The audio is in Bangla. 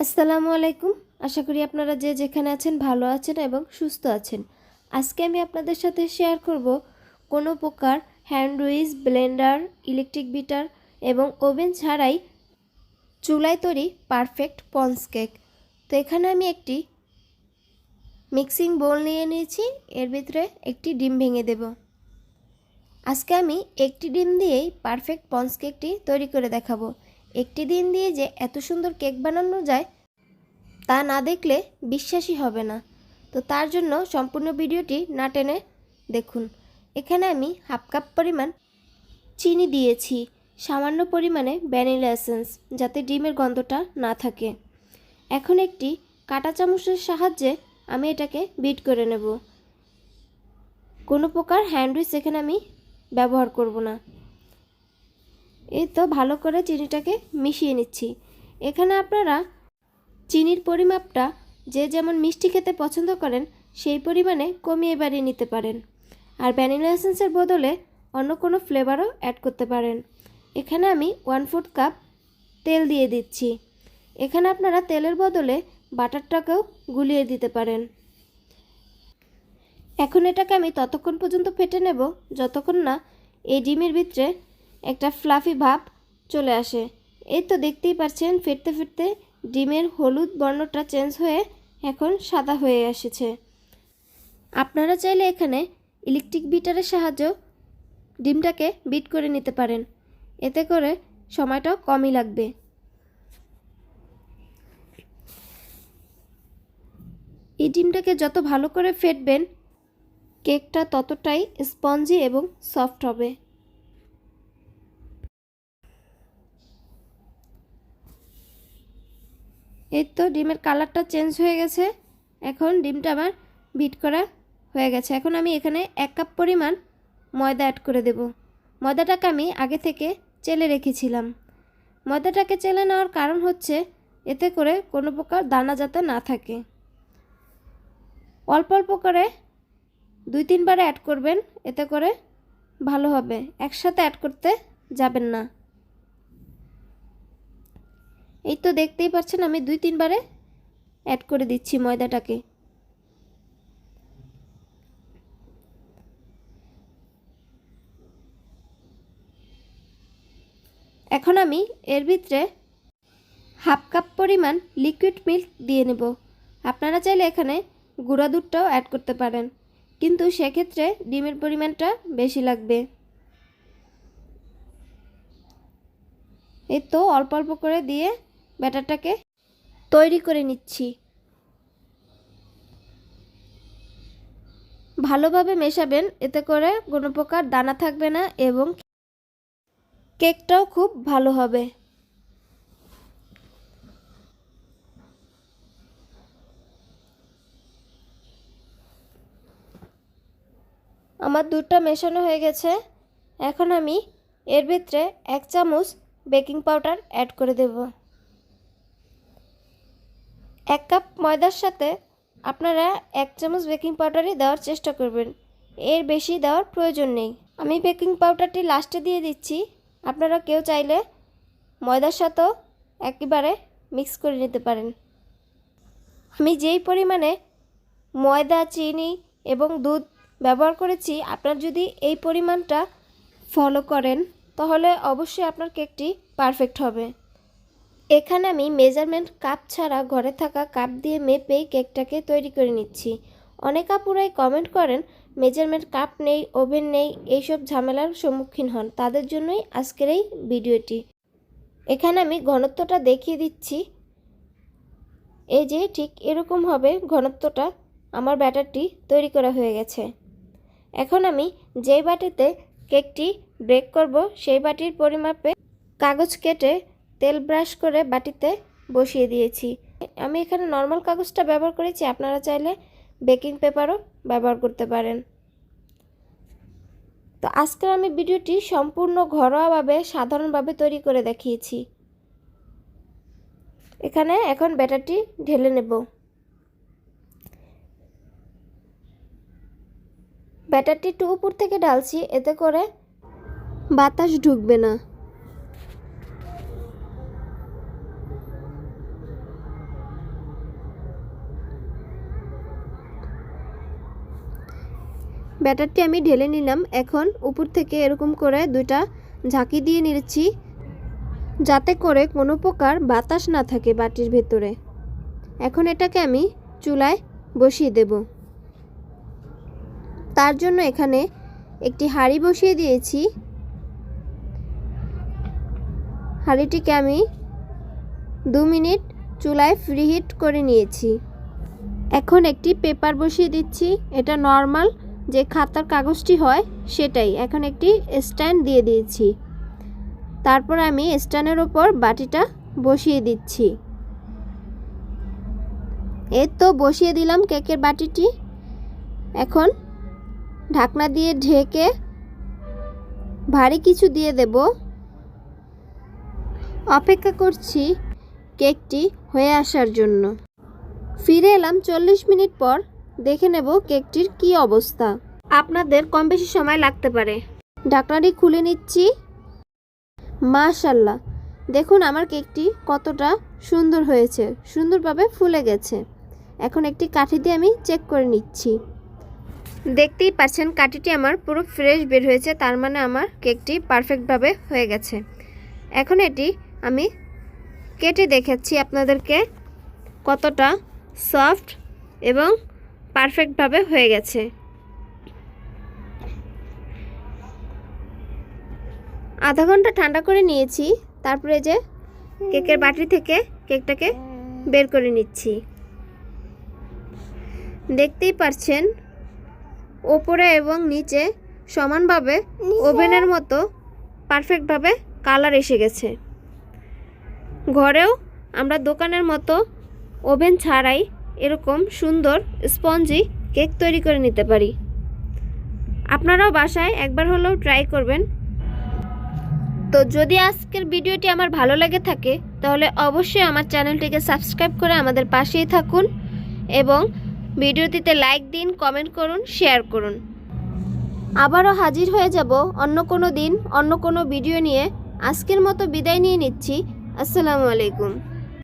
আসসালামু আলাইকুম। আশা করি আপনারা যে যেখানে আছেন ভালো আছেন এবং সুস্থ আছেন। আজকে আমি আপনাদের সাথে শেয়ার করব কোনো প্রকার হ্যান্ডউইচ, ব্লেন্ডার, ইলেকট্রিক বিটার এবং ওভেন ছাড়াই চুলায় তৈরি পারফেক্ট স্পঞ্জ কেক। তো এখানে আমি একটি মিক্সিং বোল নিয়ে নিয়েছি, এর ভিতরে একটি ডিম ভেঙে দেব। আজকে আমি একটি ডিম দিয়েই পারফেক্ট স্পঞ্জ কেকটি তৈরি করে দেখাবো। একটি ডিম দিয়ে যে এত সুন্দর কেক বানানো যায় তা না দেখলে বিশ্বাসই হবে না। তো তার জন্য সম্পূর্ণ ভিডিওটি না টেনে দেখুন। এখানে আমি হাফ কাপ পরিমাণ চিনি দিয়েছি, সামান্য পরিমাণে ভ্যানিলা এসেন্স, যাতে ডিমের গন্ধটা না থাকে। এখন একটি কাঁটা চামচের সাহায্যে আমি এটাকে বিট করে নেব। কোনো প্রকার হ্যান্ড উইচ এখানে আমি ব্যবহার করব না। এই তো ভালো করে চিনিটাকে মিশিয়ে নিচ্ছি। এখানে আপনারা চিনির পরিমাপটা যে যেমন মিষ্টি খেতে পছন্দ করেন সেই পরিমাণে কমিয়ে বাড়িয়ে নিতে পারেন, আর ভ্যানিলা এসেন্সের বদলে অন্য কোনো ফ্লেভারও অ্যাড করতে পারেন। এখানে আমি 1/4 কাপ তেল দিয়ে দিচ্ছি। এখানে আপনারা তেলের বদলে বাটারটাকেও গুলিয়ে দিতে পারেন। এখন এটাকে আমি ততক্ষণ পর্যন্ত ফেটে নেব যতক্ষণ না এই ডিমের ভিতরে একটা ফ্লাফি ভাব চলে আসে। এই তো দেখতেই পাচ্ছেন ফেটতে ফেটতে ডিমের হলুদ বর্ণটা চেঞ্জ হয়ে এখন সাদা হয়ে এসেছে। আপনারা চাইলে এখানে ইলেকট্রিক বিটারের সাহায্যে ডিমটাকে বিট করে নিতে পারেন, এতে করে সময়টাও কমই লাগবে। এই ডিমটাকে যত ভালো করে ফেটবেন কেকটা ততটাই স্পঞ্জি এবং সফট হবে। এই তো ডিমের কালারটা চেঞ্জ হয়ে গেছে। এখন ডিমটা আমার বিট করা হয়ে গেছে। এখন আমি এখানে 1 কাপ পরিমাণ ময়দা অ্যাড করে দেব। ময়দাটাকে আমি আগে থেকে চেলে রেখেছিলাম। ময়দাটাকে চেলে নেওয়ার কারণ হচ্ছে এতে করে কোনো প্রকার দানা যাতে না থাকে। অল্প অল্প করে 2-3 বার অ্যাড করবেন, এতে করে ভালো হবে। একসাথে অ্যাড করতে যাবেন না। এই তো দেখতেই পাচ্ছেন আমি 2-3 বারে অ্যাড করে দিচ্ছি ময়দাটাকে। এখন আমি এর ভিতরে হাফ কাপ পরিমাণ লিকুইড মিল্ক দিয়ে নেব। আপনারা চাইলে এখানে গুঁড়া দুধটাও অ্যাড করতে পারেন, কিন্তু সেক্ষেত্রে ডিমের পরিমাণটা বেশি লাগবে। এই তো অল্প অল্প করে দিয়ে ব্যাটারটাকে তৈরি করে নিচ্ছি। ভালোভাবে মেশাবেন, এতে করে কোনো প্রকার দানা থাকবে না এবং কেকটাও খুব ভালো হবে। আমার দুধটা মেশানো হয়ে গেছে। এখন আমি এর ভিতরে 1 চামচ বেকিং পাউডার অ্যাড করে দেব। 1 কাপ ময়দার সাথে আপনারা 1 চামচ বেকিং পাউডারই দেওয়ার চেষ্টা করবেন, এর বেশি দেওয়ার প্রয়োজন নেই। আমি বেকিং পাউডারটি লাস্টে দিয়ে দিচ্ছি। আপনারা কেউ চাইলে ময়দার সাথেও একেবারে মিক্স করে নিতে পারেন। আমি যেই পরিমাণে ময়দা, চিনি এবং দুধ ব্যবহার করেছি, আপনার যদি এই পরিমাণটা ফলো করেন তাহলে অবশ্যই আপনার কেকটি পারফেক্ট হবে। এখানে আমি মেজারমেন্ট কাপ ছাড়া ঘরে থাকা কাপ দিয়ে মেপেই কেকটাকে তৈরি করে নিচ্ছি। অনেক আপুরাই কমেন্ট করেন মেজারমেন্ট কাপ নেই, ওভেন নেই, এইসব ঝামেলার সম্মুখীন হন। তাদের জন্যই আজকের এই ভিডিওটি। এখানে আমি ঘনত্বটা দেখিয়ে দিচ্ছি। এই যে ঠিক এরকম হবে ঘনত্বটা। আমার ব্যাটারটি তৈরি করা হয়ে গেছে। এখন আমি যেই বাটিতে কেকটি বেক করব সেই বাটির পরিমাপে কাগজ কেটে তেল ব্রাশ করে বাটিতে বসিয়ে দিয়েছি। আমি এখানে নর্মাল কাগজটা ব্যবহার করেছি, আপনারা চাইলে বেকিং পেপারও ব্যবহার করতে পারেন। তো আজকের আমি ভিডিওটি সম্পূর্ণ ঘরোয়াভাবে সাধারণভাবে তৈরি করে দেখিয়েছি। এখানে এখন ব্যাটারটি ঢেলে নেব। ব্যাটারটি একটু উপর থেকে ঢালছি, এতে করে বাতাস ঢুকবে না। ব্যাটারটি আমি ঢেলে নিলাম। এখন উপর থেকে এরকম করে দুইটা ঝাঁকি দিয়ে নিচ্ছি, যাতে করে কোনো প্রকার বাতাস না থাকে বাটির ভেতরে। এখন এটাকে আমি চুলায় বসিয়ে দেব। তার জন্য এখানে একটি হাঁড়ি বসিয়ে দিয়েছি। হাঁড়িটিকে আমি 2 মিনিট চুলায় প্রিহিট করে নিয়েছি। এখন একটি পেপার বসিয়ে দিচ্ছি, এটা নর্মাল যে খাতার কাগজটি হয় সেটাই। এখন একটি স্ট্যান্ড দিয়ে দিয়েছি। তারপর আমি স্ট্যান্ডের ওপর বাটিটা বসিয়ে দিচ্ছি। এই তো বসিয়ে দিলাম কেকের বাটিটি। এখন ঢাকনা দিয়ে ঢেকে ভারী কিছু দিয়ে দেব। অপেক্ষা করছি কেকটি হয়ে আসার জন্য। ফিরে এলাম 40 মিনিট পর। দেখে নেব কেকটির কি অবস্থা। আপনাদের কম বেশি সময় লাগতে পারে। ঢাকনাটি খুলে নিচ্ছি। মাশাআল্লাহ, দেখুন আমার কেকটি কতটা সুন্দর হয়েছে, সুন্দরভাবে ফুলে গেছে। এখন একটি কাঠি দিয়ে আমি চেক করে নিচ্ছি। দেখতেই পাচ্ছেন কাঠিটি আমার পুরো ফ্রেশ বের হয়েছে, তার মানে আমার কেকটি পারফেক্টভাবে হয়ে গেছে। এখন এটি আমি কেটে দেখাচ্ছি আপনাদেরকে কতটা সফট এবং পারফেক্টভাবে হয়ে গেছে। আধা ঘন্টা ঠান্ডা করে নিয়েছি। তারপরে যে কেকের বাটি থেকে কেকটাকে বের করে নিচ্ছি। দেখতেই পাচ্ছেন ওপরে এবং নিচে সমানভাবে ওভেনের মতো পারফেক্টভাবে কালার এসে গেছে। ঘরেও আমরা দোকানের মতো ওভেন ছাড়াই এরকম সুন্দর স্পঞ্জি কেক তৈরি করে নিতে পারি। আপনারাও বাসায় একবার হলেও ট্রাই করবেন। তো যদি আজকের ভিডিওটি আমার ভালো লেগে থাকে তাহলে অবশ্যই আমার চ্যানেলটিকে সাবস্ক্রাইব করে আমাদের পাশেই থাকুন এবং ভিডিওটিতে লাইক দিন, কমেন্ট করুন, শেয়ার করুন। আবারও হাজির হয়ে যাব অন্য কোনো দিন অন্য কোনো ভিডিও নিয়ে। আজকের মতো বিদায় নিয়ে নিচ্ছি। আসসালামু আলাইকুম।